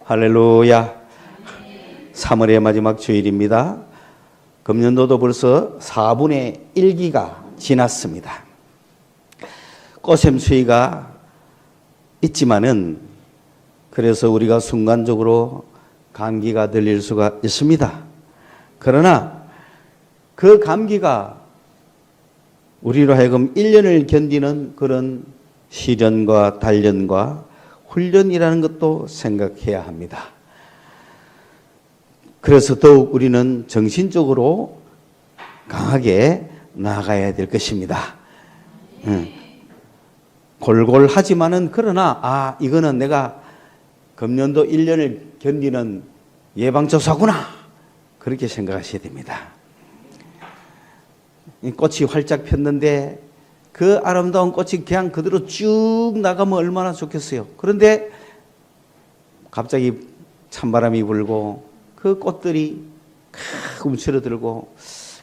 할렐루야. 3월의 마지막 주일입니다. 금년도도 벌써 4분의 1기가 지났습니다. 꽃샘추위가 있지만은 그래서 우리가 순간적으로 감기가 들릴 수가 있습니다. 그러나 그 감기가 우리로 하여금 1년을 견디는 그런 시련과 단련과 훈련이라는 것도 생각해야 합니다. 그래서 더욱 우리는 정신적으로 강하게 나아가야 될 것입니다. 골골하지만은 그러나 이거는 내가 금년도 1년을 견디는 예방조사구나 그렇게 생각하셔야 됩니다. 꽃이 활짝 폈는데 그 아름다운 꽃이 그냥 그대로 쭉 나가면 얼마나 좋겠어요. 그런데 갑자기 찬바람이 불고 그 꽃들이 움츠러들고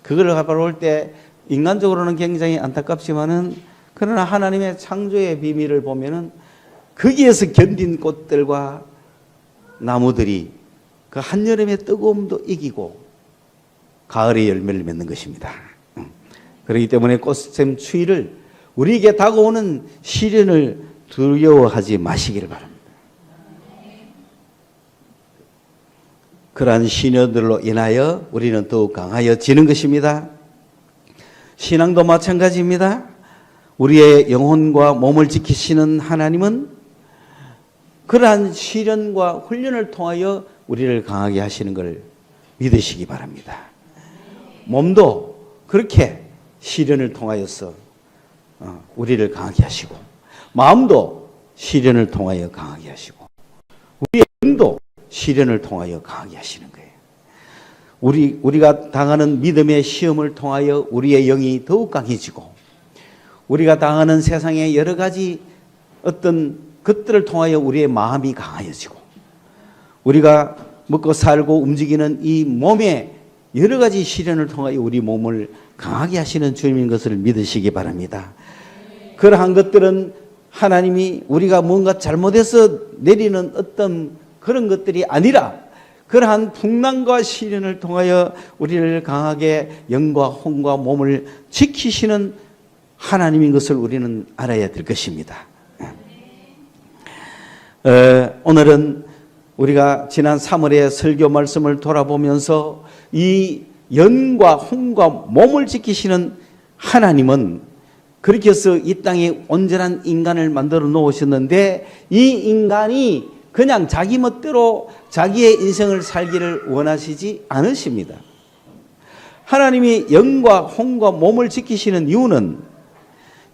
그걸 바라볼 때 인간적으로는 굉장히 안타깝지만은 그러나 하나님의 창조의 비밀을 보면은 거기에서 견딘 꽃들과 나무들이 그 한여름의 뜨거움도 이기고 가을의 열매를 맺는 것입니다. 그렇기 때문에 꽃샘 추위를 우리에게 다가오는 시련을 두려워하지 마시기를 바랍니다. 그러한 시련들로 인하여 우리는 더욱 강하여지는 것입니다. 신앙도 마찬가지입니다. 우리의 영혼과 몸을 지키시는 하나님은 그러한 시련과 훈련을 통하여 우리를 강하게 하시는 걸 믿으시기 바랍니다. 몸도 그렇게 시련을 통하여서 우리를 강하게 하시고 마음도 시련을 통하여 강하게 하시고 우리의 영도 시련을 통하여 강하게 하시는 거예요. 우리가 당하는 믿음의 시험을 통하여 우리의 영이 더욱 강해지고 우리가 당하는 세상의 여러 가지 어떤 것들을 통하여 우리의 마음이 강해지고 우리가 먹고 살고 움직이는 이 몸의 여러 가지 시련을 통하여 우리 몸을 강하게 하시는 주님인 것을 믿으시기 바랍니다. 그러한 것들은 하나님이 우리가 뭔가 잘못해서 내리는 어떤 그런 것들이 아니라 그러한 풍랑과 시련을 통하여 우리를 강하게 영과 혼과 몸을 지키시는 하나님인 것을 우리는 알아야 될 것입니다. 오늘은 우리가 지난 3월의 설교 말씀을 돌아보면서 이 영과 혼과 몸을 지키시는 하나님은 그렇게 해서 이 땅에 온전한 인간을 만들어 놓으셨는데 이 인간이 그냥 자기 멋대로 자기의 인생을 살기를 원하시지 않으십니다. 하나님이 영과 혼과 몸을 지키시는 이유는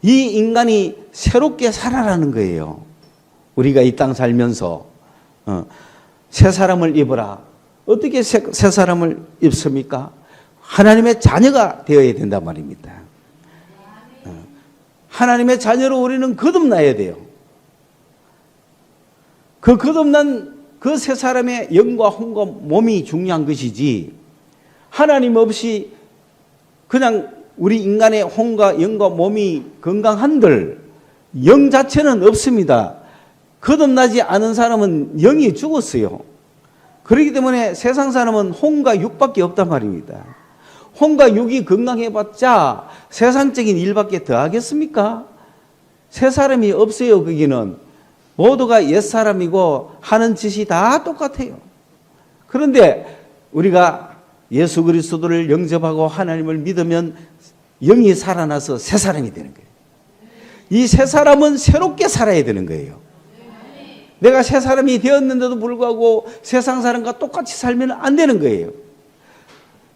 이 인간이 새롭게 살아라는 거예요. 우리가 이 땅 살면서 새 사람을 입어라. 어떻게 새 사람을 입습니까? 하나님의 자녀가 되어야 된단 말입니다. 하나님의 자녀로 우리는 거듭나야 돼요. 그 거듭난 그 새 사람의 영과 혼과 몸이 중요한 것이지 하나님 없이 그냥 우리 인간의 혼과 영과 몸이 건강한들 영 자체는 없습니다. 거듭나지 않은 사람은 영이 죽었어요. 그렇기 때문에 세상 사람은 혼과 육밖에 없단 말입니다. 혼과 육이 건강해봤자 세상적인 일밖에 더 하겠습니까? 새 사람이 없어요. 거기는 모두가 옛사람이고 하는 짓이 다 똑같아요. 그런데 우리가 예수 그리스도를 영접하고 하나님을 믿으면 영이 살아나서 새 사람이 되는 거예요. 이 새 사람은 새롭게 살아야 되는 거예요. 내가 새 사람이 되었는데도 불구하고 세상 사람과 똑같이 살면 안 되는 거예요.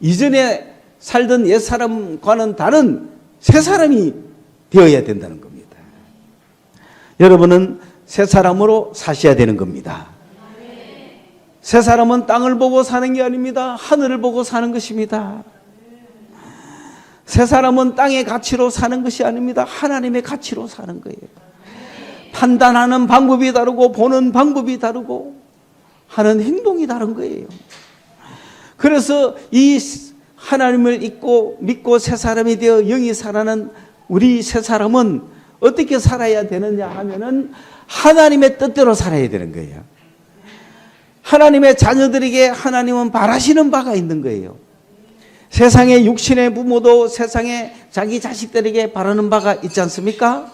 이전에 살던 옛 사람과는 다른 새 사람이 되어야 된다는 겁니다. 여러분은 새 사람으로 사셔야 되는 겁니다. 새 사람은 땅을 보고 사는 게 아닙니다. 하늘을 보고 사는 것입니다. 새 사람은 땅의 가치로 사는 것이 아닙니다. 하나님의 가치로 사는 거예요. 판단하는 방법이 다르고 보는 방법이 다르고 하는 행동이 다른 거예요. 그래서 이 하나님을 믿고 새 사람이 되어 영이 살아나는 우리 새 사람은 어떻게 살아야 되느냐 하면은 하나님의 뜻대로 살아야 되는 거예요. 하나님의 자녀들에게 하나님은 바라시는 바가 있는 거예요. 세상의 육신의 부모도 세상에 자기 자식들에게 바라는 바가 있지 않습니까?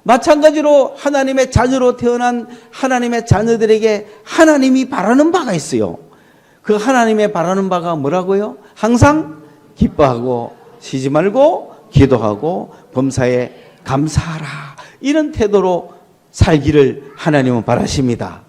마찬가지로 하나님의 자녀로 태어난 하나님의 자녀들에게 하나님이 바라는 바가 있어요. 그 하나님의 바라는 바가 뭐라고요? 항상 기뻐하고 쉬지 말고 기도하고 범사에 감사하라. 이런 태도로 살기를 하나님은 바라십니다.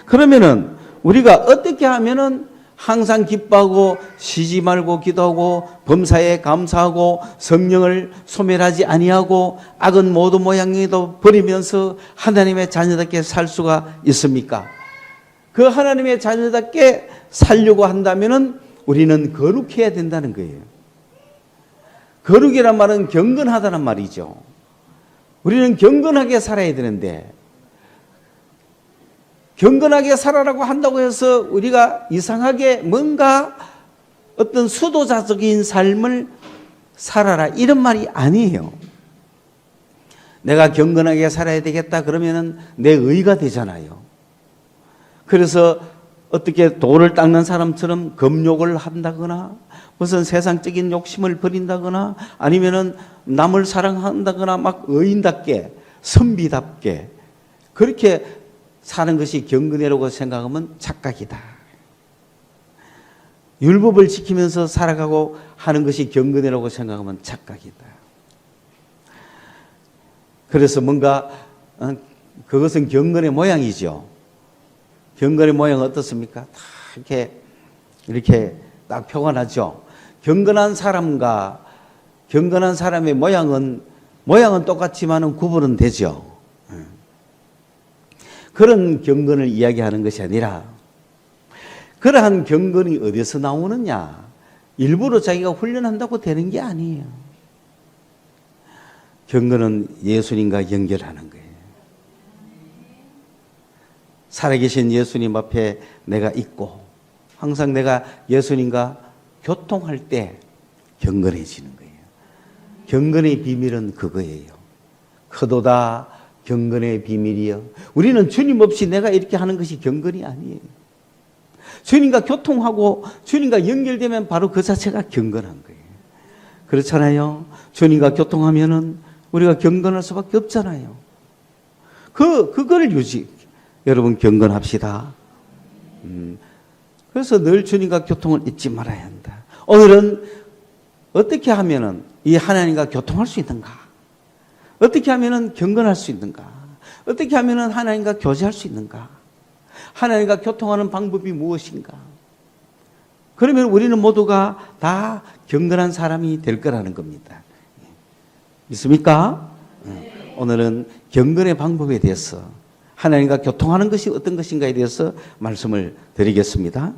그러면은 우리가 어떻게 하면은 항상 기뻐하고 쉬지 말고 기도하고 범사에 감사하고 성령을 소멸하지 아니하고 악은 모두 모양이도 버리면서 하나님의 자녀답게 살 수가 있습니까? 그 하나님의 자녀답게 살려고 한다면은 우리는 거룩해야 된다는 거예요. 거룩이란 말은 경건하다는 말이죠. 우리는 경건하게 살아야 되는데, 경건하게 살아라고 한다고 해서 우리가 이상하게 뭔가 어떤 수도자적인 삶을 살아라 이런 말이 아니에요. 내가 경건하게 살아야 되겠다 그러면은 내 의가 되잖아요. 그래서 어떻게 돌을 닦는 사람처럼 금욕을 한다거나 무슨 세상적인 욕심을 버린다거나 아니면은 남을 사랑한다거나 막 의인답게 선비답게 그렇게 사는 것이 경건이라고 생각하면 착각이다. 율법을 지키면서 살아가고 하는 것이 경건이라고 생각하면 착각이다. 그래서 뭔가 그것은 경건의 모양이죠. 경건의 모양은 어떻습니까? 다 이렇게 딱 표가 나죠. 경건한 사람과 경건한 사람의 모양은 똑같지만은 구분은 되죠. 그런 경건을 이야기하는 것이 아니라 그러한 경건이 어디서 나오느냐? 일부러 자기가 훈련한다고 되는 게 아니에요. 경건은 예수님과 연결하는 거예요. 살아계신 예수님 앞에 내가 있고 항상 내가 예수님과 교통할 때 경건해지는 거예요. 경건의 비밀은 그거예요. 크도다 경건의 비밀이요. 우리는 주님 없이 내가 이렇게 하는 것이 경건이 아니에요. 주님과 교통하고 주님과 연결되면 바로 그 자체가 경건한 거예요. 그렇잖아요. 주님과 교통하면은 우리가 경건할 수밖에 없잖아요. 그거를 여러분 경건합시다. 그래서 늘 주님과 교통을 잊지 말아야 한다. 오늘은 어떻게 하면은 이 하나님과 교통할 수 있는가? 어떻게 하면은 경건할 수 있는가? 어떻게 하면은 하나님과 교제할 수 있는가? 하나님과 교통하는 방법이 무엇인가? 그러면 우리는 모두가 다 경건한 사람이 될 거라는 겁니다. 믿습니까? 오늘은 경건의 방법에 대해서 하나님과 교통하는 것이 어떤 것인가에 대해서 말씀을 드리겠습니다.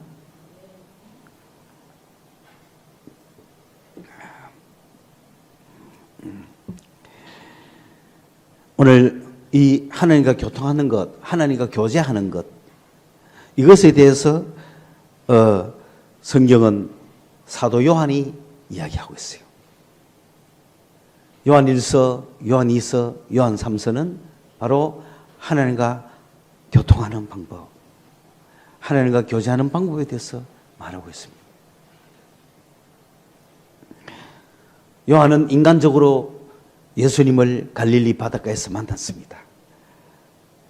오늘 이 하나님과 교통하는 것, 하나님과 교제하는 것, 이것에 대해서 성경은 사도 요한이 이야기하고 있어요. 요한 1서, 요한 2서, 요한 3서는 바로 하나님과 교통하는 방법, 하나님과 교제하는 방법에 대해서 말하고 있습니다. 요한은 인간적으로 예수님을 갈릴리 바닷가에서 만났습니다.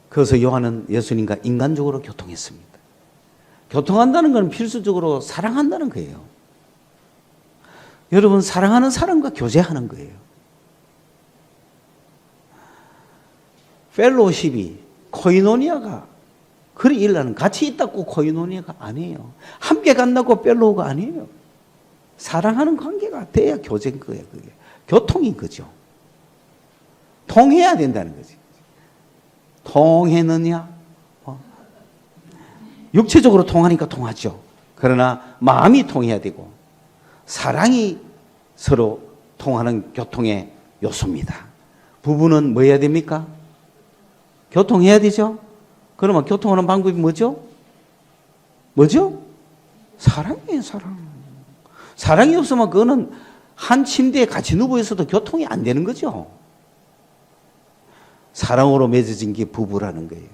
그래서 요한은 예수님과 인간적으로 교통했습니다. 교통한다는 것은 필수적으로 사랑한다는 거예요. 여러분, 사랑하는 사람과 교제하는 거예요. 펠로십이, 코이노니아가 그리 일하는, 같이 있다고 코이노니아가 아니에요. 함께 간다고 펠로우가 아니에요. 사랑하는 관계가 돼야 교제인 거예요. 그게 교통인 거죠. 통해야 된다는 거지. 통했느냐? 육체적으로 통하니까 통하죠. 그러나 마음이 통해야 되고 사랑이 서로 통하는 교통의 요소입니다. 부부는 뭐 해야 됩니까? 교통해야 되죠. 그러면 교통하는 방법이 뭐죠? 뭐죠? 사랑이에요, 사랑. 사랑이 없으면 그거는 한 침대에 같이 누워 있어도 교통이 안 되는 거죠. 사랑으로 맺어진 게 부부라는 거예요.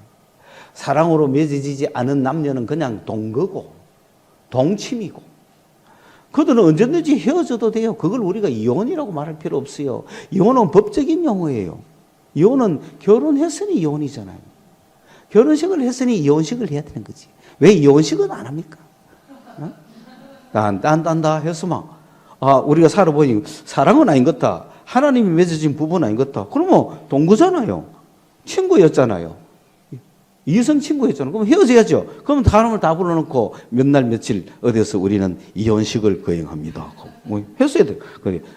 사랑으로 맺어지지 않은 남녀는 그냥 동거고 동침이고 그들은 언제든지 헤어져도 돼요. 그걸 우리가 이혼이라고 말할 필요 없어요. 이혼은 법적인 용어예요. 이혼은 결혼했으니 이혼이잖아요. 결혼식을 했으니 이혼식을 해야 되는 거지. 왜 이혼식은 안 합니까? 딴다 했으면 우리가 살아보니 사랑은 아닌 것 같다. 하나님이 맺어진 부부는 아닌 것 같다. 그러면 동거잖아요. 친구였잖아요. 이성 친구였잖아요. 그럼 헤어져야죠. 그럼 사람을 다 불러놓고 몇 날 며칠 어디서 우리는 이혼식을 거행합니다. 뭐 했어야 돼요.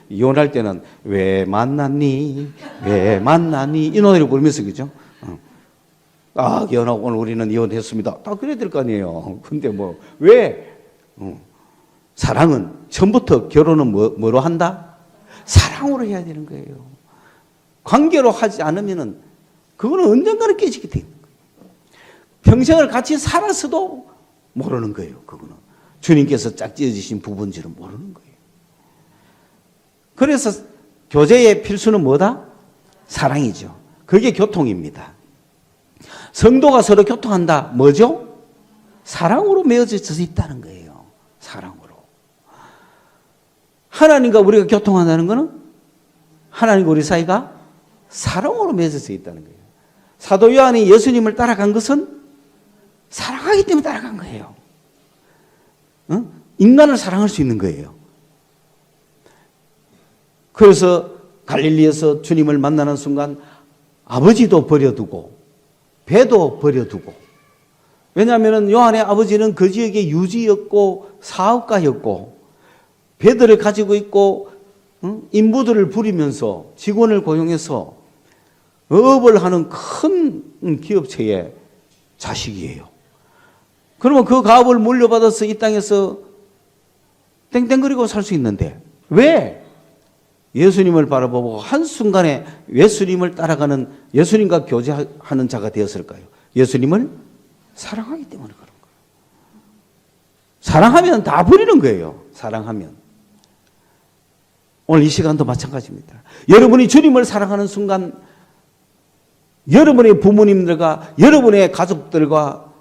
이혼할 때는 왜 만났니? 왜 만났니? 이 노래를 부르면서 그죠? 이혼하고 오늘 우리는 이혼했습니다. 다 그래야 될 거 아니에요. 근데 뭐 왜? 사랑은 처음부터 결혼은 뭐로 한다? 사랑으로 해야 되는 거예요. 관계로 하지 않으면은 그거는 언젠가는 깨지게 돼요. 평생을 같이 살았어도 모르는 거예요. 그거는 주님께서 짝지어주신 부부인지는 모르는 거예요. 그래서 교제의 필수는 뭐다? 사랑이죠. 그게 교통입니다. 성도가 서로 교통한다. 뭐죠? 사랑으로 맺어져 있다는 거예요. 사랑으로. 하나님과 우리가 교통한다는 것은 하나님과 우리 사이가 사랑으로 맺어져 있다는 거예요. 사도 요한이 예수님을 따라간 것은 사랑하기 때문에 따라간 거예요. 인간을 사랑할 수 있는 거예요. 그래서 갈릴리에서 주님을 만나는 순간 아버지도 버려두고 배도 버려두고, 왜냐하면 요한의 아버지는 그 지역의 유지였고 사업가였고 배들을 가지고 있고 인부들을 부리면서 직원을 고용해서 업을 하는 큰 기업체의 자식이에요. 그러면 그 가업을 물려받아서 이 땅에서 땡땡거리고 살 수 있는데 왜 예수님을 바라보고 한순간에 예수님을 따라가는, 예수님과 교제하는 자가 되었을까요? 예수님을 사랑하기 때문에 그런 거예요. 사랑하면 다 버리는 거예요. 사랑하면. 오늘 이 시간도 마찬가지입니다. 여러분이 주님을 사랑하는 순간 여러분의 부모님들과 여러분의 가족들과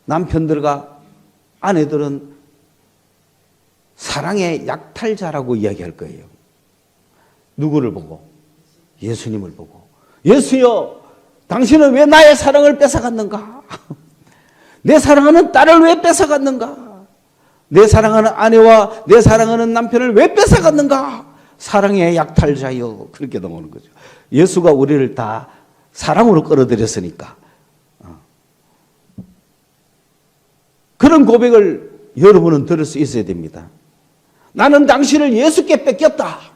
남편들과 아내들은 사랑의 약탈자라고 이야기할 거예요. 누구를 보고? 예수님을 보고. 예수여, 당신은 왜 나의 사랑을 뺏어갔는가? 내 사랑하는 딸을 왜 뺏어갔는가? 내 사랑하는 아내와 내 사랑하는 남편을 왜 뺏어갔는가? 사랑의 약탈자여. 그렇게 넘어오는 거죠. 예수가 우리를 다 사랑으로 끌어들였으니까. 그런 고백을 여러분은 들을 수 있어야 됩니다. 나는 당신을 예수께 뺏겼다.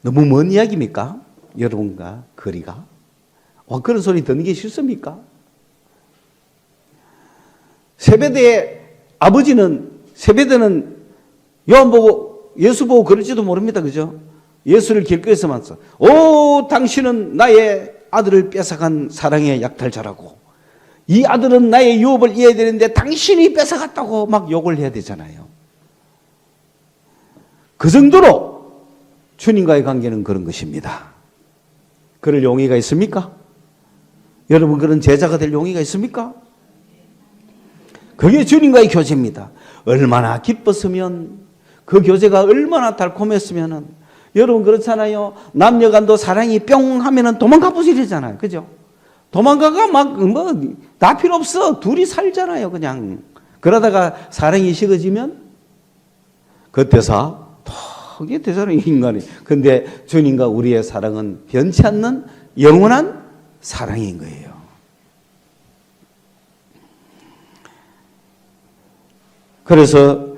너무 먼 이야기입니까? 여러분과 거리가? 그런 소리 듣는 게 싫습니까? 세베대의 아버지는, 세베대는 요한 보고, 예수 보고 그럴지도 모릅니다. 그죠? 예수를 길거리에서 만났어. 오, 당신은 나의 아들을 뺏어간 사랑의 약탈자라고. 이 아들은 나의 유업을 이어야 되는데 당신이 뺏어갔다고 막 욕을 해야 되잖아요. 그 정도로 주님과의 관계는 그런 것입니다. 그럴 용의가 있습니까? 여러분, 그런 제자가 될 용의가 있습니까? 그게 주님과의 교제입니다. 얼마나 기뻤으면, 그 교제가 얼마나 달콤했으면은, 여러분 그렇잖아요. 남녀간도 사랑이 뿅 하면은 도망가 부지리잖아요. 그죠? 도망가가 다 필요 없어. 둘이 살잖아요. 그냥. 그러다가 사랑이 식어지면 그때서 이게 되잖아요, 인간이. 근데 주님과 우리의 사랑은 변치 않는 영원한 사랑인 거예요. 그래서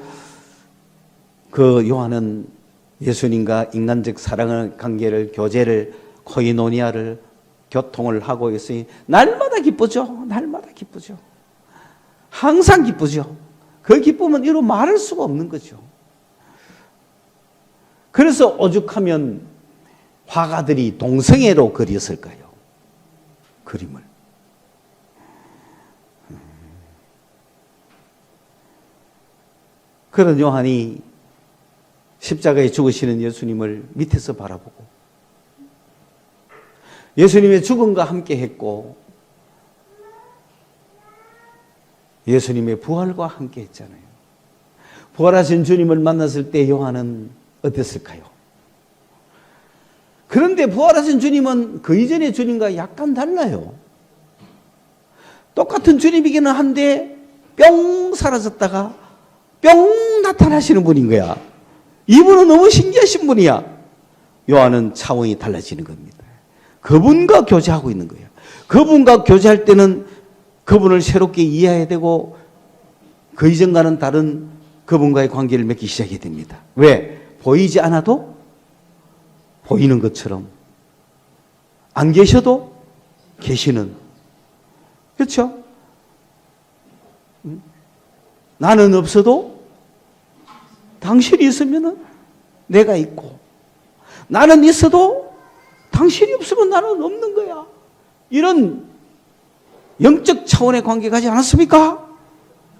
그 요한은 예수님과 인간적 사랑의 관계를, 교제를, 코이노니아를, 교통을 하고 있으니 날마다 기쁘죠. 날마다 기쁘죠. 항상 기쁘죠. 그 기쁨은 이루 말할 수가 없는 거죠. 그래서 오죽하면 화가들이 동성애로 그렸을까요? 그림을. 그런 요한이 십자가에 죽으시는 예수님을 밑에서 바라보고 예수님의 죽음과 함께 했고 예수님의 부활과 함께 했잖아요. 부활하신 주님을 만났을 때 요한은 어땠을까요? 그런데 부활하신 주님은 그 이전의 주님과 약간 달라요. 똑같은 주님이기는 한데 뿅 사라졌다가 뿅 나타나시는 분인 거야. 이분은 너무 신기하신 분이야. 요한은 차원이 달라지는 겁니다. 그분과 교제하고 있는 거예요. 그분과 교제할 때는 그분을 새롭게 이해해야 되고 그 이전과는 다른 그분과의 관계를 맺기 시작하게 됩니다. 왜? 보이지 않아도 보이는 것처럼 안 계셔도 계시는, 그렇죠? 나는 없어도 당신이 있으면 내가 있고 나는 있어도 당신이 없으면 나는 없는 거야. 이런 영적 차원의 관계 가지 않았습니까?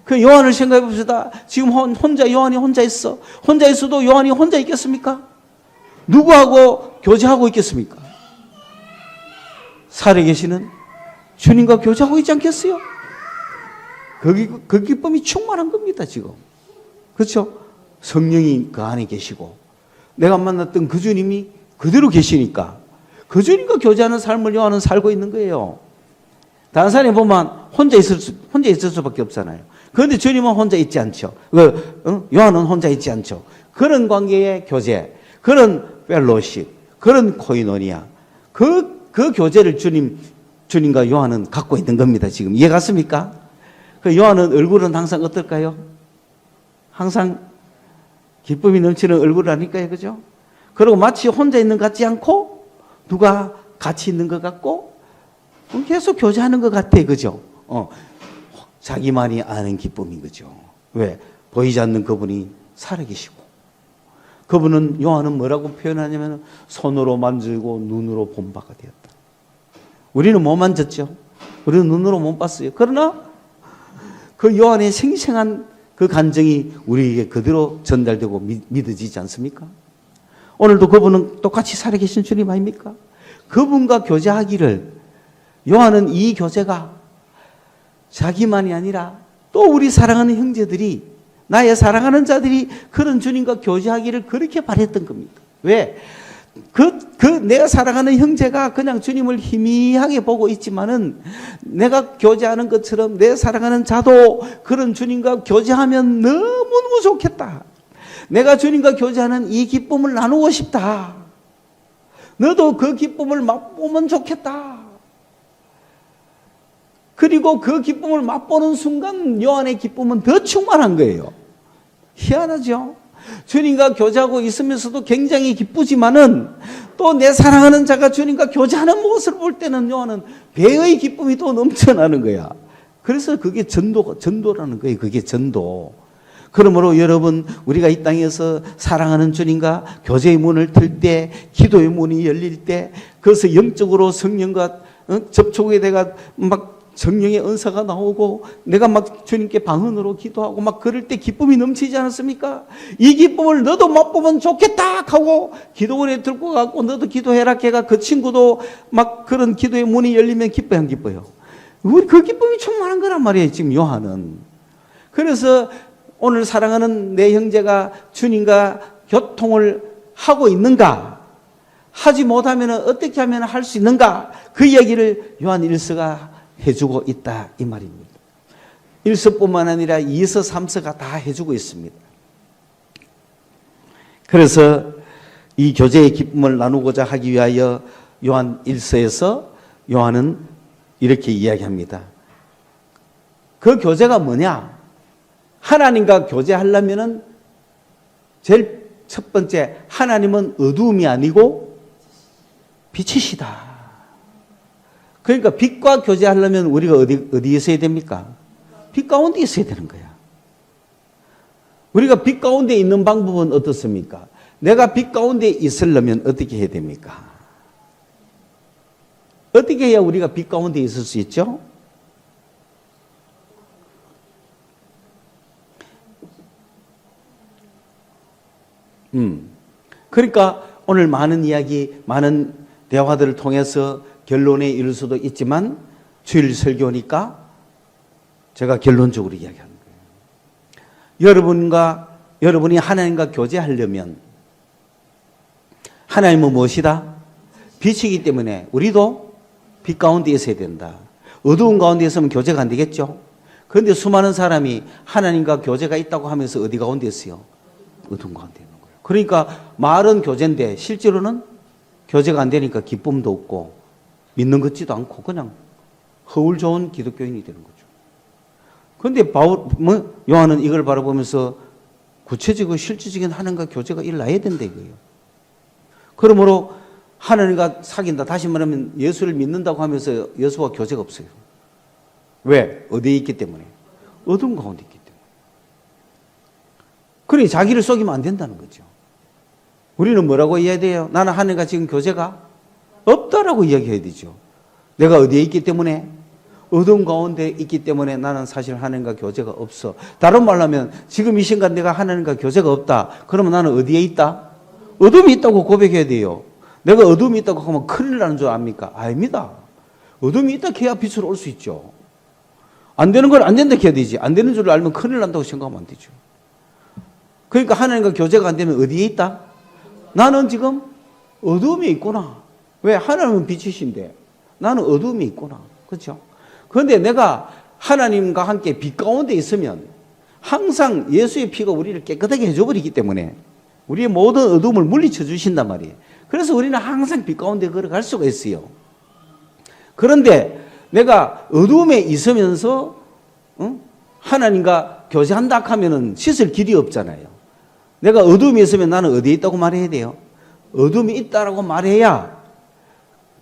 그 요한을 생각해 봅시다. 지금 혼자 요한이 혼자 있어. 혼자 있어도 요한이 혼자 있겠습니까? 누구하고 교제하고 있겠습니까? 살아계시는 주님과 교제하고 있지 않겠어요? 그 기쁨이 충만한 겁니다, 지금. 그렇죠? 성령이 그 안에 계시고 내가 만났던 그 주님이 그대로 계시니까 그 주님과 교제하는 삶을 요한은 살고 있는 거예요. 다른 사람이 보면 혼자 있을 수밖에 없잖아요. 그런데 주님은 혼자 있지 않죠. 요한은 혼자 있지 않죠. 그런 관계의 교제, 그런 펠로십, 그런 코이노니아, 그 교제를 주님과 요한은 갖고 있는 겁니다. 지금 이해 갔습니까? 그 요한은 얼굴은 항상 어떨까요? 항상 기쁨이 넘치는 얼굴을 하니까요, 그죠? 그리고 마치 혼자 있는 것 같지 않고 누가 같이 있는 것 같고 계속 교제하는 것 같아, 그죠? 자기만이 아는 기쁨인 거죠. 왜? 보이지 않는 그분이 살아계시고 그분은 요한은 뭐라고 표현하냐면 손으로 만지고 눈으로 본 바가 되었다. 우리는 못 만졌죠. 우리는 눈으로 못 봤어요. 그러나 그 요한의 생생한 그 감정이 우리에게 그대로 전달되고 믿어지지 않습니까? 오늘도 그분은 똑같이 살아계신 주님 아닙니까? 그분과 교제하기를 요한은 이 교제가 자기만이 아니라 또 우리 사랑하는 형제들이 나의 사랑하는 자들이 그런 주님과 교제하기를 그렇게 바랬던 겁니다. 왜? 내가 사랑하는 형제가 그냥 주님을 희미하게 보고 있지만은 내가 교제하는 것처럼 내 사랑하는 자도 그런 주님과 교제하면 너무너무 좋겠다. 내가 주님과 교제하는 이 기쁨을 나누고 싶다. 너도 그 기쁨을 맛보면 좋겠다. 그리고 그 기쁨을 맛보는 순간 요한의 기쁨은 더 충만한 거예요. 희한하죠? 주님과 교제하고 있으면서도 굉장히 기쁘지만은 또 내 사랑하는 자가 주님과 교제하는 모습을 볼 때는 요한은 배의 기쁨이 또 넘쳐나는 거야. 그래서 그게 전도라는 거예요. 그게 전도. 그러므로 여러분, 우리가 이 땅에서 사랑하는 주님과 교제의 문을 틀 때, 기도의 문이 열릴 때, 그것을 영적으로 성령과 접촉에 내가 막 성령의 은사가 나오고 내가 막 주님께 방언으로 기도하고 막 그럴 때 기쁨이 넘치지 않았습니까? 이 기쁨을 너도 맛보면 좋겠다 하고 기도원에 들고 가고 너도 기도해라 걔가 그 친구도 막 그런 기도의 문이 열리면 기뻐요, 안 기뻐요? 우리 그 기쁨이 충만한 거란 말이에요, 지금 요한은. 그래서 오늘 사랑하는 내 형제가 주님과 교통을 하고 있는가? 하지 못하면 어떻게 하면 할 수 있는가? 그 얘기를 요한 1서가 해주고 있다, 이 말입니다. 1서뿐만 아니라 2서, 3서가 다 해주고 있습니다. 그래서 이 교제의 기쁨을 나누고자 하기 위하여 요한 1서에서 요한은 이렇게 이야기합니다. 그 교제가 뭐냐? 하나님과 교제하려면은 제일 첫 번째, 하나님은 어두움이 아니고 빛이시다. 그러니까 빛과 교제하려면 우리가 어디에 있어야 됩니까? 빛 가운데 있어야 되는 거야. 우리가 빛 가운데 있는 방법은 어떻습니까? 내가 빛 가운데 있으려면 어떻게 해야 됩니까? 어떻게 해야 우리가 빛 가운데 있을 수 있죠? 그러니까 오늘 많은 이야기, 많은 대화들을 통해서 결론에 이를 수도 있지만 주일 설교니까 제가 결론적으로 이야기하는 거예요. 여러분이 하나님과 교제하려면 하나님은 무엇이다? 빛이기 때문에 우리도 빛 가운데 있어야 된다. 어두운 가운데 있으면 교제가 안 되겠죠? 그런데 수많은 사람이 하나님과 교제가 있다고 하면서 어디 가운데 있어요? 어두운 가운데 있는 거예요. 그러니까 말은 교제인데 실제로는 교제가 안 되니까 기쁨도 없고 믿는 것 같지도 않고 그냥 허울 좋은 기독교인이 되는 거죠. 그런데 요한은 이걸 바라보면서 구체적이고 실질적인 하나님과 교제가 일어나야 된다 이거예요. 그러므로 하나님과 사귄다. 다시 말하면 예수를 믿는다고 하면서 예수와 교제가 없어요. 왜? 어디에 있기 때문에? 어두운 가운데 있기 때문에. 그러니 자기를 속이면 안 된다는 거죠. 우리는 뭐라고 이야기해야 돼요? 나는 하나님과 지금 교제가 없다라고 이야기해야 되죠. 내가 어디에 있기 때문에? 어두운 가운데 있기 때문에 나는 사실 하나님과 교제가 없어. 다른 말로 하면 지금 이 순간 내가 하나님과 교제가 없다. 그러면 나는 어디에 있다? 어둠이 있다고 고백해야 돼요. 내가 어둠이 있다고 하면 큰일 나는 줄 압니까? 아닙니다. 어둠이 있다 해야 빛으로 올 수 있죠. 안 되는 걸 안 된다 해야 되지. 안 되는 줄 알면 큰일 난다고 생각하면 안 되죠. 그러니까 하나님과 교제가 안 되면 어디에 있다? 나는 지금 어둠이 있구나. 왜? 하나님은 빛이신데 나는 어둠이 있구나. 그렇죠? 그런데 내가 하나님과 함께 빛 가운데 있으면 항상 예수의 피가 우리를 깨끗하게 해줘버리기 때문에 우리의 모든 어둠을 물리쳐 주신단 말이에요. 그래서 우리는 항상 빛 가운데 걸어갈 수가 있어요. 그런데 내가 어둠에 있으면서 하나님과 교제한다 하면은 씻을 길이 없잖아요. 내가 어둠에 있으면 나는 어디에 있다고 말해야 돼요? 어둠이 있다라고 말해야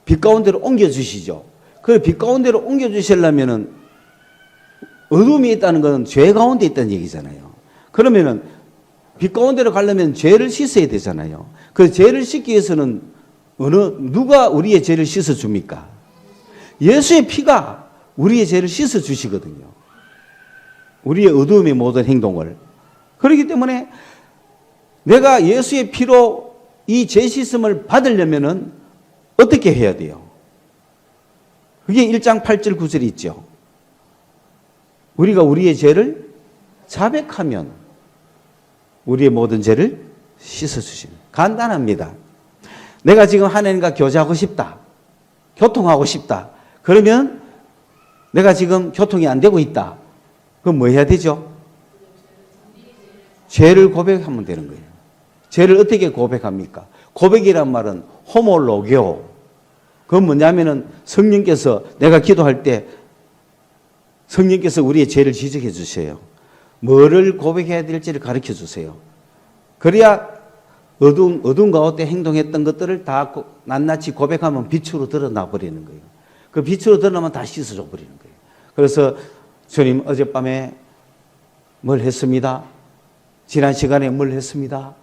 빛 가운데로 옮겨주시죠. 그 빛 가운데로 옮겨주시려면은 어둠이 있다는 것은 죄 가운데 있다는 얘기잖아요. 그러면은 빛 가운데로 가려면 죄를 씻어야 되잖아요. 그 죄를 씻기 위해서는 누가 우리의 죄를 씻어줍니까? 예수의 피가 우리의 죄를 씻어주시거든요. 우리의 어두움의 모든 행동을. 그렇기 때문에 내가 예수의 피로 이 죄 씻음을 받으려면은 어떻게 해야 돼요? 그게 1장 8절 9절이 있죠. 우리가 우리의 죄를 자백하면 우리의 모든 죄를 씻어주십니다. 간단합니다. 내가 지금 하나님과 교제하고 싶다. 교통하고 싶다. 그러면 내가 지금 교통이 안 되고 있다. 그럼 뭐 해야 되죠? 죄를 고백하면 되는 거예요. 죄를 어떻게 고백합니까? 고백이란 말은 호몰로교. 그건 뭐냐면은 성령께서 내가 기도할 때 성령께서 우리의 죄를 지적해 주세요. 뭐를 고백해야 될지를 가르쳐 주세요. 그래야 어두운 가운데 행동했던 것들을 다 낱낱이 고백하면 빛으로 드러나 버리는 거예요. 그 빛으로 드러나면 다 씻어줘 버리는 거예요. 그래서 주님 어젯밤에 뭘 했습니다. 지난 시간에 뭘 했습니다.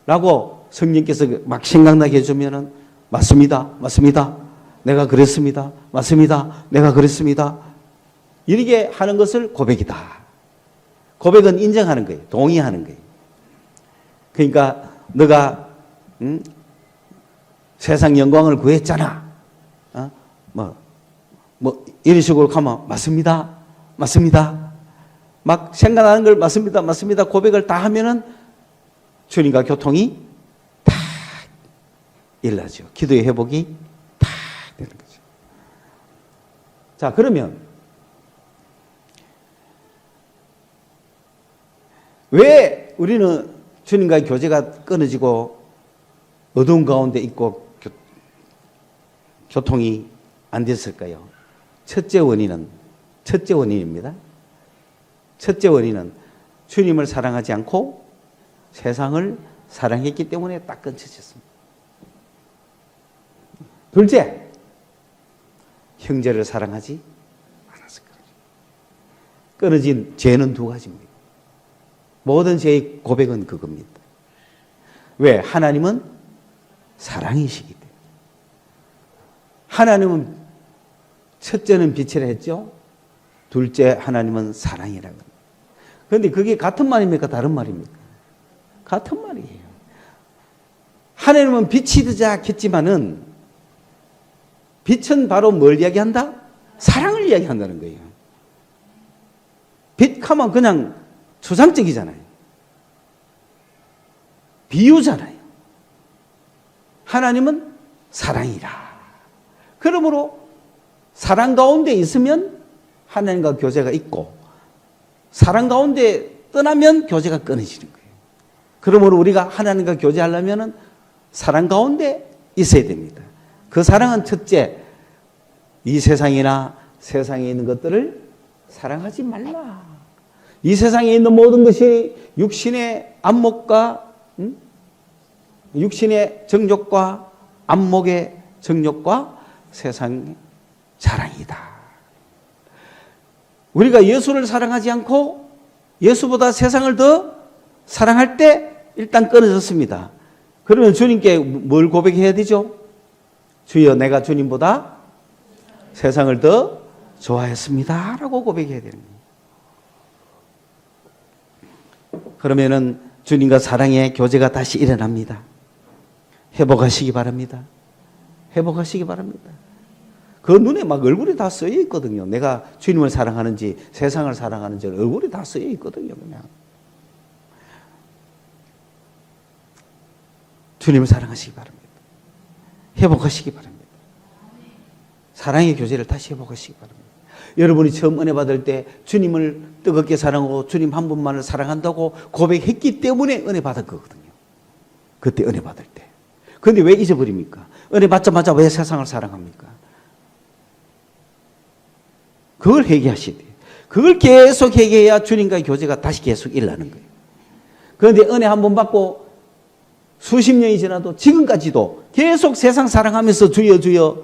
라고 성령께서 막 생각나게 해주면은 맞습니다. 맞습니다. 내가 그랬습니다. 맞습니다. 내가 그랬습니다. 이렇게 하는 것을 고백이다. 고백은 인정하는 거예요. 동의하는 거예요. 그러니까 너가 세상 영광을 구했잖아. 이런 식으로 가면 맞습니다. 맞습니다. 막 생각나는 걸 맞습니다. 맞습니다. 고백을 다 하면은 주님과 교통이 다 일어나죠. 기도의 회복이 다 되는 거죠. 자, 그러면 왜 우리는 주님과의 교제가 끊어지고 어두운 가운데 있고 교통이 안 됐을까요? 첫째 원인입니다. 첫째 원인은 주님을 사랑하지 않고 세상을 사랑했기 때문에 딱 끊어졌습니다. 둘째, 형제를 사랑하지 않았을 거예요. 끊어진 죄는 두 가지입니다. 모든 죄의 고백은 그겁니다. 왜? 하나님은 사랑이시기 때문에. 하나님은 첫째는 빛이라 했죠. 둘째 하나님은 사랑이라고 합니다. 그런데 그게 같은 말입니까? 다른 말입니까? 같은 말이에요. 하나님은 빛이 되자 했지만은 빛은 바로 뭘 이야기한다? 사랑을 이야기한다는 거예요. 빛하면 그냥 추상적이잖아요. 비유잖아요. 하나님은 사랑이라. 그러므로 사랑 가운데 있으면 하나님과 교제가 있고 사랑 가운데 떠나면 교제가 끊어지는 거예요. 그러므로 우리가 하나님과 교제하려면 사랑 가운데 있어야 됩니다. 그 사랑은 첫째, 이 세상이나 세상에 있는 것들을 사랑하지 말라. 이 세상에 있는 모든 것이 육신의 안목과 육신의 정욕과 안목의 정욕과 세상의 자랑이다. 우리가 예수를 사랑하지 않고 예수보다 세상을 더 사랑할 때 일단 끊어졌습니다. 그러면 주님께 뭘 고백해야 되죠? 주여, 내가 주님보다 세상을 더 좋아했습니다 라고 고백해야 되는 거예요. 그러면은 주님과 사랑의 교제가 다시 일어납니다. 회복하시기 바랍니다. 회복하시기 바랍니다. 그 눈에 막 얼굴이 다 쓰여 있거든요. 내가 주님을 사랑하는지 세상을 사랑하는지 얼굴이 다 쓰여 있거든요. 그냥 주님을 사랑하시기 바랍니다. 회복하시기 바랍니다. 사랑의 교제를 다시 회복하시기 바랍니다. 여러분이 처음 은혜 받을 때 주님을 뜨겁게 사랑하고 주님 한 분만을 사랑한다고 고백했기 때문에 은혜 받은 거거든요. 그때 은혜 받을 때. 그런데 왜 잊어버립니까? 은혜 받자마자 왜 세상을 사랑합니까? 그걸 회개하셔야 돼요. 그걸 계속 회개해야 주님과의 교제가 다시 계속 일어나는 거예요. 그런데 은혜 한 번 받고 수십 년이 지나도 지금까지도 계속 세상 사랑하면서 주여 주여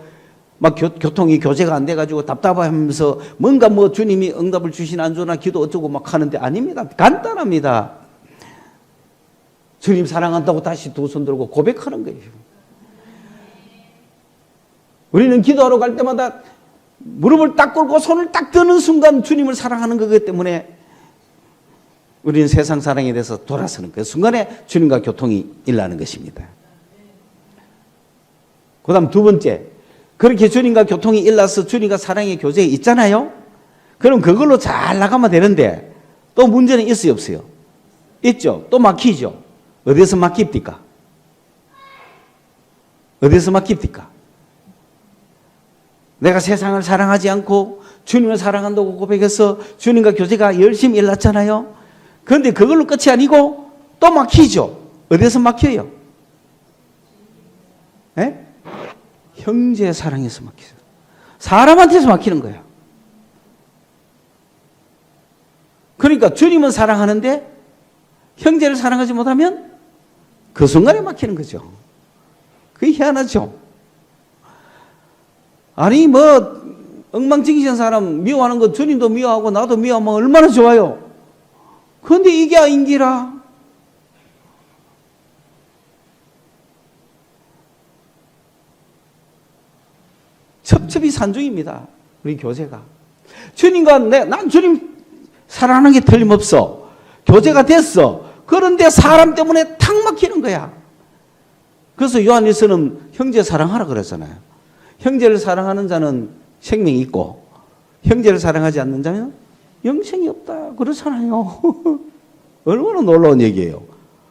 막 교통이 교제가 안 돼가지고 답답하면서 뭔가 뭐 주님이 응답을 주시나 안 주나 기도 어쩌고 막 하는데 아닙니다. 간단합니다. 주님 사랑한다고 다시 두 손 들고 고백하는 거예요. 우리는 기도하러 갈 때마다 무릎을 딱 꿇고 손을 딱 드는 순간 주님을 사랑하는 거기 때문에 우리는 세상 사랑에 대해서 돌아서는 그 순간에 주님과 교통이 일어나는 것입니다. 그 다음 두 번째, 그렇게 주님과 교통이 일어나서 주님과 사랑의 교제에 있잖아요. 그럼 그걸로 잘 나가면 되는데 또 문제는 있어요, 없어요? 있죠. 또 막히죠. 어디서 막힙니까? 어디서 막힙니까? 내가 세상을 사랑하지 않고 주님을 사랑한다고 고백해서 주님과 교제가 열심히 일어났잖아요. 그런데 그걸로 끝이 아니고 또 막히죠. 어디서 막혀요? 네? 형제 사랑에서 막히죠. 사람한테서 막히는 거예요. 그러니까 주님은 사랑하는데 형제를 사랑하지 못하면 그 순간에 막히는 거죠. 그게 희한하죠. 아니 뭐 엉망진창인 사람 미워하는 거 주님도 미워하고 나도 미워하면 얼마나 좋아요. 그런데 이게 아닌기라. 첩첩이 산중입니다. 우리 교제가. 주님과 난 주님 사랑하는 게 틀림없어. 교제가 됐어. 그런데 사람 때문에 탁 막히는 거야. 그래서 요한일서는 형제 사랑하라 그랬잖아요. 형제를 사랑하는 자는 생명이 있고 형제를 사랑하지 않는 자는 영생이 없다 그렇잖아요. 얼마나 놀라운 얘기예요.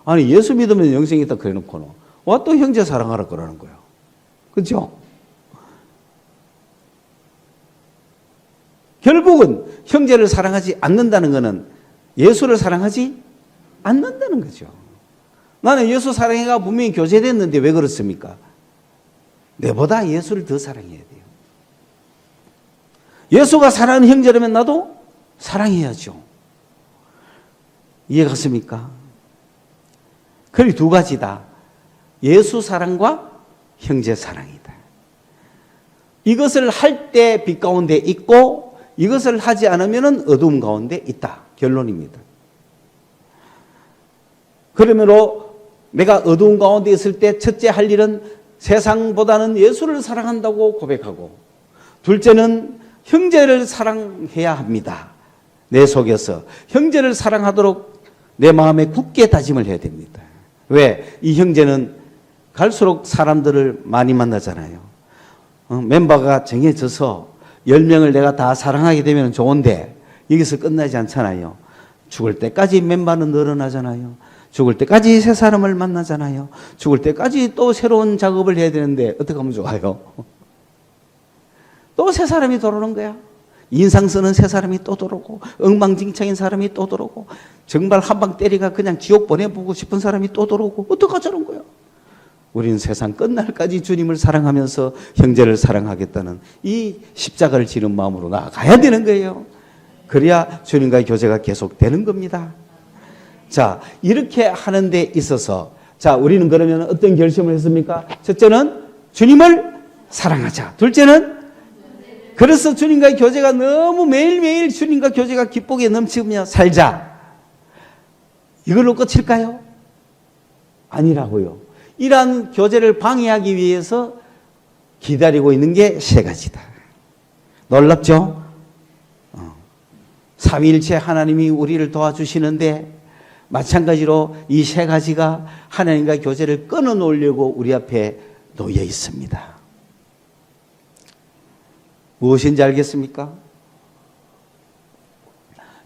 아니 예수 믿으면 영생이 있다 그래놓고는 와 또 형제 사랑하라 그러는 거예요. 그렇죠? 결국은 형제를 사랑하지 않는다는 것은 예수를 사랑하지 않는다는 거죠. 나는 예수 사랑해가 분명히 교제됐는데 왜 그렇습니까? 내보다 예수를 더 사랑해야 돼요. 예수가 사랑하는 형제라면 나도 사랑해야죠. 이해갔습니까? 그리 두 가지다. 예수 사랑과 형제 사랑이다. 이것을 할 때 빛 가운데 있고 이것을 하지 않으면 어두움 가운데 있다. 결론입니다. 그러므로 내가 어두움 가운데 있을 때 첫째 할 일은 세상보다는 예수를 사랑한다고 고백하고 둘째는 형제를 사랑해야 합니다. 내 속에서 형제를 사랑하도록 내 마음에 굳게 다짐을 해야 됩니다. 왜? 이 형제는 갈수록 사람들을 많이 만나잖아요. 멤버가 정해져서 10명을 내가 다 사랑하게 되면 좋은데 여기서 끝나지 않잖아요. 죽을 때까지 멤버는 늘어나잖아요. 죽을 때까지 새 사람을 만나잖아요. 죽을 때까지 또 새로운 작업을 해야 되는데 어떻게 하면 좋아요? 또 새 사람이 들어오는 거야. 인상 쓰는 새 사람이 또 들어오고, 엉망진창인 사람이 또 들어오고, 정말 한 방 때리가 그냥 지옥 보내보고 싶은 사람이 또 들어오고, 어떡하자는 거야? 우리는 세상 끝날까지 주님을 사랑하면서 형제를 사랑하겠다는 이 십자가를 지는 마음으로 나아가야 되는 거예요. 그래야 주님과의 교제가 계속되는 겁니다. 자, 이렇게 하는 데 있어서, 자, 우리는 그러면 어떤 결심을 했습니까? 첫째는 주님을 사랑하자. 둘째는 그래서 주님과의 교제가 너무 매일매일 주님과 교제가 기쁘게 넘치며 살자. 이걸로 끝일까요? 아니라고요. 이러한 교제를 방해하기 위해서 기다리고 있는 게 세 가지다. 놀랍죠? 삼위일체 하나님이 우리를 도와주시는데 마찬가지로 이 세 가지가 하나님과 교제를 끊어놓으려고 우리 앞에 놓여 있습니다. 무엇인지 알겠습니까?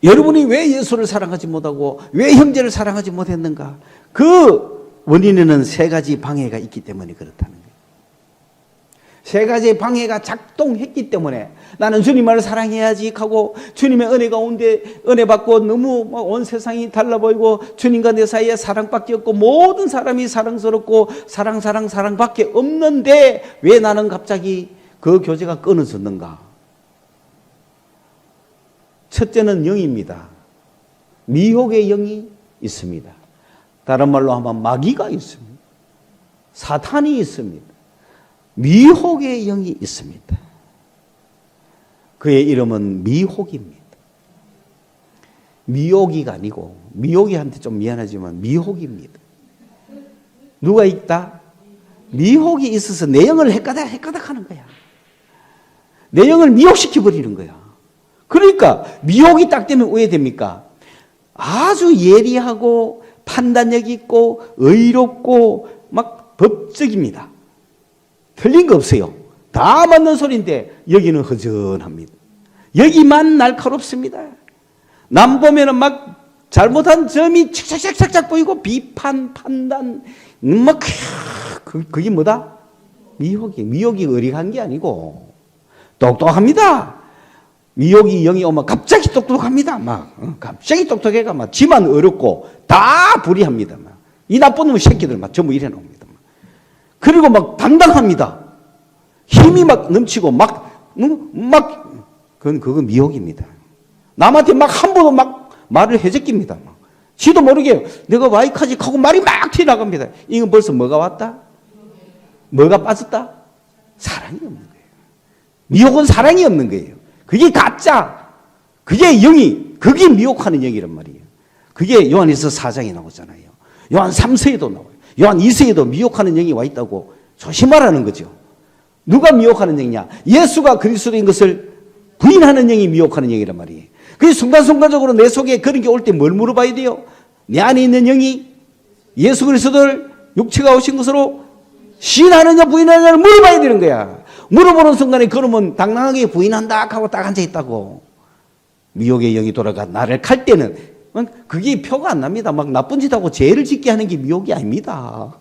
여러분이 왜 예수를 사랑하지 못하고 왜 형제를 사랑하지 못했는가? 그 원인에는 세 가지 방해가 있기 때문에 그렇다는 거예요. 세 가지의 방해가 작동했기 때문에 나는 주님을 사랑해야지 하고 주님의 은혜 가운데 은혜 받고 너무 온 세상이 달라 보이고 주님과 내 사이에 사랑밖에 없고 모든 사람이 사랑스럽고 사랑밖에 없는데 왜 나는 갑자기 그 교제가 끊어졌는가? 첫째는 영입니다. 미혹의 영이 있습니다. 다른 말로 하면 마귀가 있습니다. 사탄이 있습니다. 미혹의 영이 있습니다. 그의 이름은 미혹입니다. 미혹이가 아니고 미혹이한테 좀 미안하지만 미혹입니다. 누가 있다? 미혹이 있어서 내 영을 헷가닥 하는 거야. 내 영을 미혹시켜버리는 거야. 그러니까 미혹이 딱 되면 왜 됩니까? 아주 예리하고 판단력 있고 의롭고 막 법적입니다. 틀린 거 없어요. 다 맞는 소리인데 여기는 허전합니다. 여기만 날카롭습니다. 남 보면은 막 잘못한 점이 착착착착 보이고 비판, 판단 막 그게 뭐다? 미혹이 의리한 게 아니고 똑똑합니다. 미혹이 영이 오면 갑자기 똑똑합니다. 갑자기 똑똑해가 막 지만 어렵고 다 불의합니다. 이 나쁜 놈 새끼들 막 전부 이래 나옵니다. 그리고 막 당당합니다. 힘이 막 넘치고 그건 미혹입니다. 남한테 막 함부로 막 말을 해제낍니다. 지도 모르게 내가 와이카지 하고 말이 막 튀어나갑니다. 이건 벌써 뭐가 왔다? 뭐가 빠졌다? 사랑이 없는 거예요. 미혹은 사랑이 없는 거예요. 그게 가짜. 그게 영이, 그게 미혹하는 영이란 말이에요. 그게 요한일서 4장에 나오잖아요. 요한 3서에도 나와요. 요한 2서에도 미혹하는 영이 와 있다고 조심하라는 거죠. 누가 미혹하는 영이냐? 예수가 그리스도인 것을 부인하는 영이 미혹하는 영이란 말이에요. 그래서 순간순간적으로 내 속에 그런 게 올 때 뭘 물어봐야 돼요? 내 안에 있는 영이 예수 그리스도를 육체가 오신 것으로 시인하느냐 부인하느냐를 물어봐야 되는 거야. 물어보는 순간에 그러면 당당하게 부인한다 하고 딱 앉아있다고. 미혹의 영이 돌아가 나를 칼 때는 그게 표가 안 납니다. 막 나쁜 짓 하고 죄를 짓게 하는 게 미혹이 아닙니다.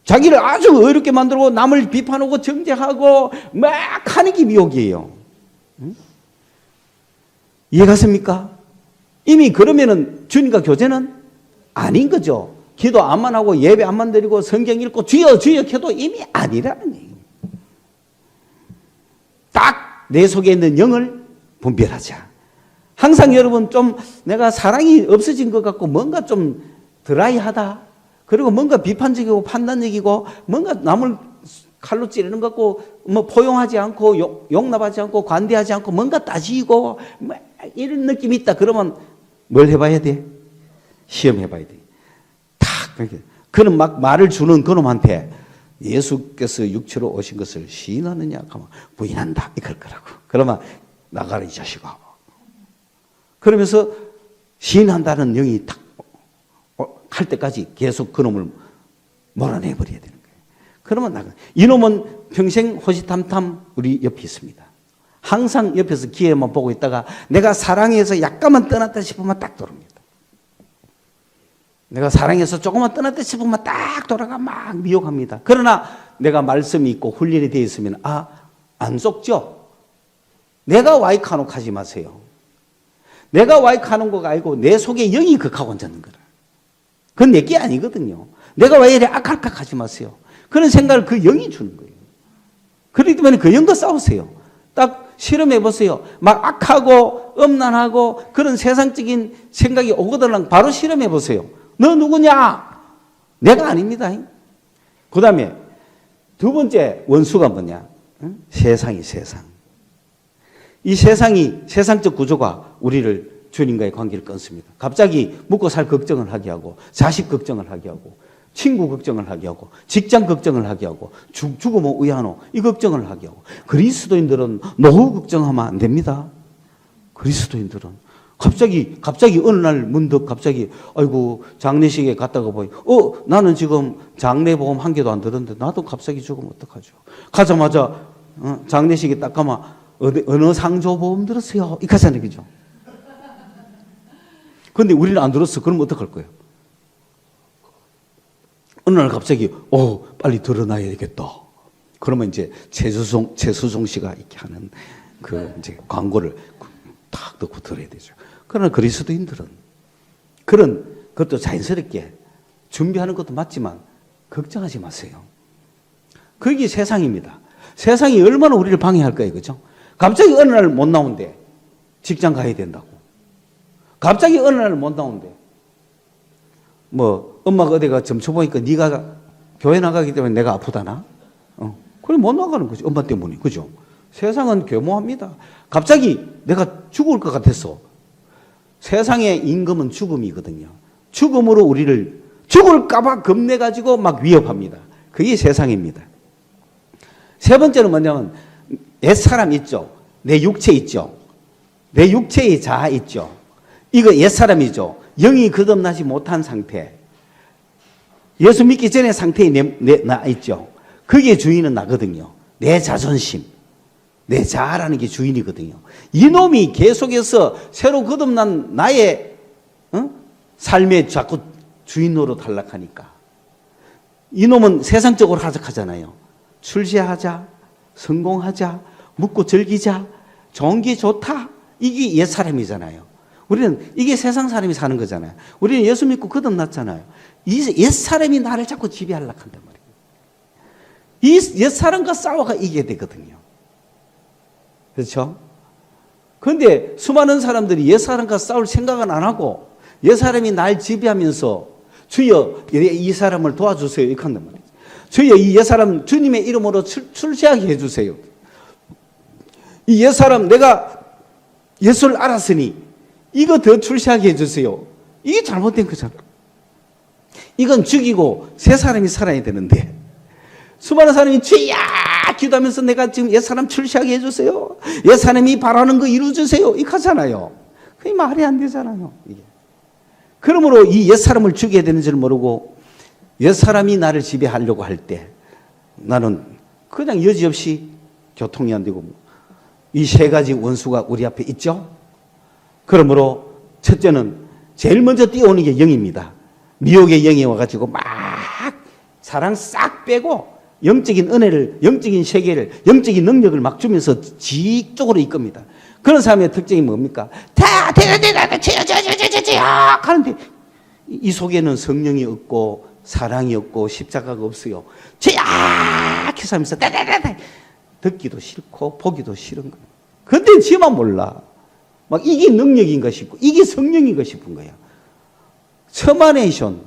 자기를 아주 어렵게 만들고 남을 비판하고 정죄하고 막 하는 게 미혹이에요. 이해가십니까? 이미 그러면은 주님과 교제는 아닌 거죠. 기도 안만 하고 예배 안만 드리고 성경 읽고 주여 주여 해도 이미 아니라는 얘기예요. 딱 내 속에 있는 영을 분별하자. 항상 여러분 좀 내가 사랑이 없어진 것 같고 뭔가 좀 드라이하다. 그리고 뭔가 비판적이고 판단적이고 뭔가 남을 칼로 찌르는 것 같고 뭐 포용하지 않고 용납하지 않고 관대하지 않고 뭔가 따지고 뭐 이런 느낌이 있다. 그러면 뭘 해봐야 돼? 시험해봐야 돼. 탁 그는 막 말을 주는 그놈한테 예수께서 육체로 오신 것을 시인하느냐 하면 부인한다 이럴 거라고. 그러면 나가라 이 자식아. 그러면서 시인한다는 영이 탁 할 때까지 계속 그놈을 몰아내버려야 되는 거예요. 그러면 나가. 이놈은 평생 호시탐탐 우리 옆에 있습니다. 항상 옆에서 기회만 보고 있다가 내가 사랑해서 약간만 떠났다 싶으면 딱 돌아옵니다. 내가 사랑해서 조금만 떠났다 싶으면 딱 돌아가 막 미혹합니다. 그러나 내가 말씀이 있고 훈련이 되어 있으면 안 속죠? 내가 와이카노 하지 마세요. 내가 와이카노 거가 아니고 내 속에 영이 극하고 앉는 거라. 그건 내게 아니거든요. 내가 왜 이래 악할까 하지 마세요. 그런 생각을 그 영이 주는 거예요. 그렇기 때문에 그 영과 싸우세요. 딱 실험해 보세요. 막 악하고 음란하고 그런 세상적인 생각이 오거든 바로 실험해 보세요. 너 누구냐? 내가 아닙니다. 그 다음에 두 번째 원수가 뭐냐? 세상이 세상. 이 세상이 세상적 구조가 우리를 주님과의 관계를 끊습니다. 갑자기 먹고 살 걱정을 하게 하고 자식 걱정을 하게 하고 친구 걱정을 하게 하고 직장 걱정을 하게 하고 죽으면 의하노 이 걱정을 하게 하고 그리스도인들은 노후 걱정하면 안 됩니다. 그리스도인들은 갑자기 어느 날 문득 갑자기 아이고 장례식에 갔다가 보니 나는 지금 장례보험 한 개도 안 들었는데 나도 갑자기 죽으면 어떡하죠? 가자마자 장례식에 딱 가면 어느 상조보험 들었어요? 이 가잖아요, 그죠? 근데 우리는 안 들었어. 그럼 어떡할 거예요? 어느 날 갑자기 빨리 드러나야 되겠다. 그러면 이제 최수종 씨가 이렇게 하는 그 이제 광고를 탁 넣고 들어야 되죠. 그러나 그리스도인들은 그것도 자연스럽게 준비하는 것도 맞지만 걱정하지 마세요. 그게 세상입니다. 세상이 얼마나 우리를 방해할까요, 그죠? 갑자기 어느 날 못 나온대. 직장 가야 된다고. 갑자기 어느 날 못 나온대. 엄마가 어디가 점쳐 보니까 네가 교회 나가기 때문에 내가 아프다나? 그래 못 나가는 거지. 엄마 때문에. 그죠? 세상은 교모합니다. 갑자기 내가 죽을 것 같았어. 세상의 임금은 죽음이거든요. 죽음으로 우리를 죽을까봐 겁내가지고 막 위협합니다. 그게 세상입니다. 세 번째는 뭐냐면 옛사람 있죠. 내 육체 있죠. 내 육체의 자아 있죠. 이거 옛사람이죠. 영이 거듭나지 못한 상태. 예수 믿기 전의 상태에 나 있죠. 그게 주인은 나거든요. 내 자존심. 내 자아라는 게 주인이거든요. 이놈이 계속해서 새로 거듭난 나의 삶에 자꾸 주인으로 탈락하니까. 이놈은 세상적으로 하작하잖아요. 출세하자, 성공하자, 묻고 즐기자, 좋은 게 좋다. 이게 옛사람이잖아요. 우리는 이게 세상 사람이 사는 거잖아요. 우리는 예수 믿고 거듭났잖아요. 이 옛사람이 나를 자꾸 지배하려고 한단 말이에요. 이 옛사람과 싸워가 이겨야 되거든요. 그렇죠? 그런데 수많은 사람들이 옛사람과 싸울 생각은 안 하고 옛사람이 날 지배하면서 주여 이 사람을 도와주세요 이렇게 한단 말이에요. 주여 이 옛사람 주님의 이름으로 출세하게 해주세요. 이 옛사람 내가 예수를 알았으니 이거 더 출세하게 해주세요. 이게 잘못된 거잖아. 이건 죽이고 새 사람이 살아야 되는데 수많은 사람이 주야 기도하면서 내가 지금 옛사람 출세하게 해주세요. 옛사람이 바라는 거 이루어주세요. 이렇게 하잖아요. 그게 말이 안 되잖아요. 이게. 그러므로 이 옛사람을 죽여야 되는지를 모르고 옛사람이 나를 지배하려고 할 때 나는 그냥 여지없이 교통이 안 되고 이 세 가지 원수가 우리 앞에 있죠. 그러므로 첫째는 제일 먼저 뛰어오는 게 영입니다. 미혹의 영이 와가지고 막 사랑 싹 빼고 영적인 은혜를, 영적인 세계를, 영적인 능력을 막 주면서 지 쪽으로 이끕니다. 그런 사람의 특징이 뭡니까? 하는데 이 속에는 성령이 없고 사랑이 없고 십자가가 없어요. 죄악해 하면서 듣기도 싫고 보기도 싫은 거예요. 그때 지만 몰라. 막 이게 능력인가 싶고 이게 성령인가 싶은 거야. 처마네이션.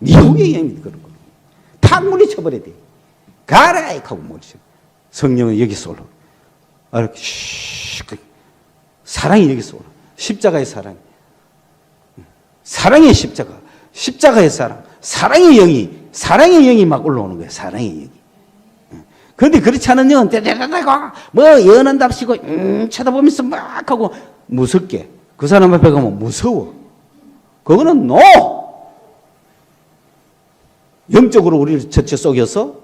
미혹의 영이 그런 거. 탁 물리쳐버려야 돼. 가라! 하고 물리쳐. 성령은 여기서 올라. 이렇게 사랑이 여기서 올라. 십자가의 사랑. 사랑의 십자가. 십자가의 사랑. 사랑의 영이 막 올라오는 거예요. 사랑의 영이. 그런데 그렇지 않은 영은 연한답시고 쳐다보면서 막 하고 무섭게. 그 사람 앞에 가면 무서워. 그거는 영적으로 우리를 첫째 속여서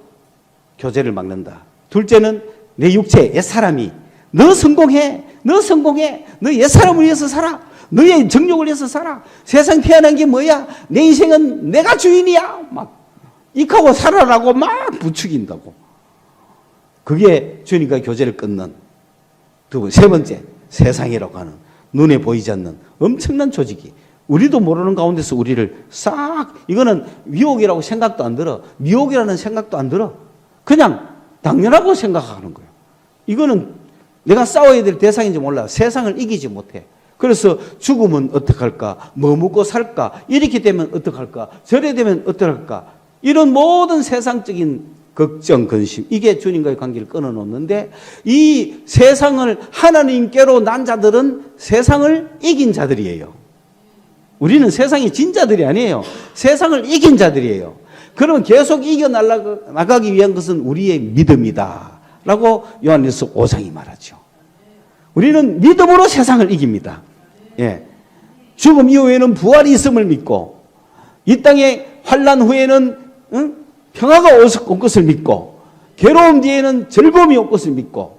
교제를 막는다. 둘째는 내 육체, 옛사람이 너 성공해, 너 성공해, 너 옛사람을 위해서 살아, 너의 정욕을 위해서 살아, 세상 태어난 게 뭐야, 내 인생은 내가 주인이야, 막 이하고 살아라고 막 부추긴다고. 그게 주님과 교제를 끊는 세 번째, 세상이라고 하는 눈에 보이지 않는 엄청난 조직이 우리도 모르는 가운데서 우리를 싹, 이거는 위옥이라고 생각도 안 들어, 미혹이라는 생각도 안 들어, 그냥 당연하고 생각하는 거예요. 이거는 내가 싸워야 될 대상인지 몰라. 세상을 이기지 못해. 그래서 죽으면 어떡할까, 뭐 먹고 살까, 이렇게 되면 어떡할까, 저래 되면 어떡할까, 이런 모든 세상적인 걱정, 근심, 이게 주님과의 관계를 끊어놓는데, 이 세상을 하나님께로 난 자들은 세상을 이긴 자들이에요. 우리는 세상이 진 자들이 아니에요. 세상을 이긴 자들이에요. 그러면 계속 이겨나가기 위한 것은 우리의 믿음이다 라고 요한일서 5장이 말하죠. 우리는 믿음으로 세상을 이깁니다. 예. 죽음 이후에는 부활이 있음을 믿고, 이 땅의 환난 후에는 평화가 올 것을 믿고, 괴로움 뒤에는 즐거움이 올 것을 믿고,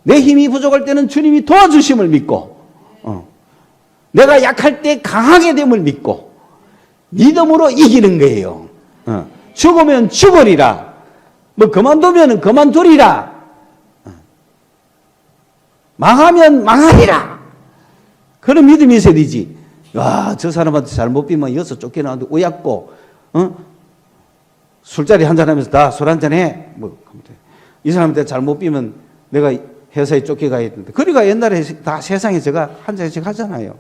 내 힘이 부족할 때는 주님이 도와주심을 믿고, 내가 약할 때 강하게 됨을 믿고, 믿음으로 이기는 거예요. 죽으면 죽으리라, 뭐 그만두면 그만두리라, 망하면 망하리라, 그런 믿음이 있어야 되지. 와, 저 사람한테 잘못 비면 여기서 쫓겨나는데 우약고, 술자리 한잔하면서 다 술 한잔해, 뭐 이 사람한테 잘못 비면 내가 회사에 쫓겨가야 되는데, 그러니까 옛날에 다 세상에 제가 한 잔씩 하잖아요.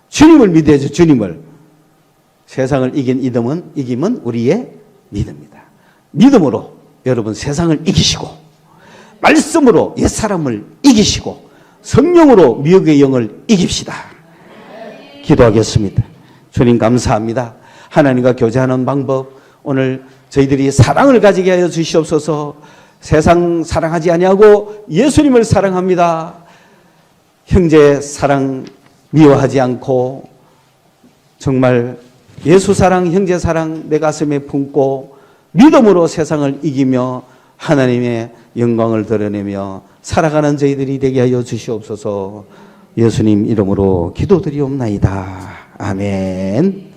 주님을 믿어야죠. 주님을. 세상을 이김은 우리의 믿음이다. 믿음으로 여러분 세상을 이기시고, 말씀으로 옛사람을 이기시고, 성령으로 미혹의 영을 이깁시다. 기도하겠습니다. 주님 감사합니다. 하나님과 교제하는 방법, 오늘 저희들이 사랑을 가지게 하여 주시옵소서. 세상 사랑하지 아니하고 예수님을 사랑합니다. 형제 사랑 미워하지 않고 정말 예수 사랑, 형제 사랑 내 가슴에 품고 믿음으로 세상을 이기며 하나님의 영광을 드러내며 살아가는 저희들이 되게 하여 주시옵소서. 예수님 이름으로 기도드리옵나이다. 아멘.